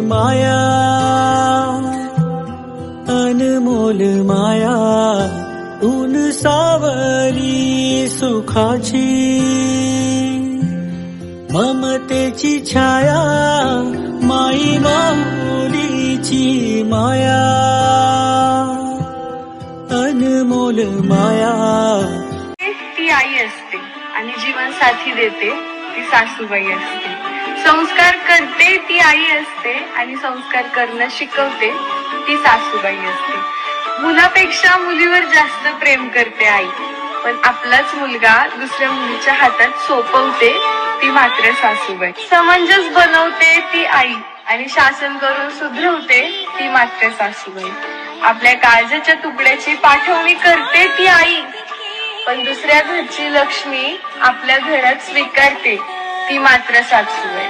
माया, अनमोल माया, ऊन सावली सुखाची, ममतेची छाया, माई माऊलीची माया, अनमोल माया. ती आई असते आणि जीवनसाथी देते ती सासूबाई असते. संस्कार करते ती आई असते आणि संस्कार करणं शिकवते ती सासूबाई असते. मुलापेक्षा मुलीवर जास्त प्रेम करते आई, पण आपलाच मुलगा दुसऱ्या मुलीच्या हातात सोपवते ती मात्र सासूबाई. समंजस बनवते ती आई आणि शासन करून सुधरवते ती मात्र सासूबाई. आपल्या काळजाच्या तुकड्याची पाठवणी करते ती आई, पण दुसऱ्या घरची लक्ष्मी आपल्या घरात स्वीकारते ती मात्र सासूबाई.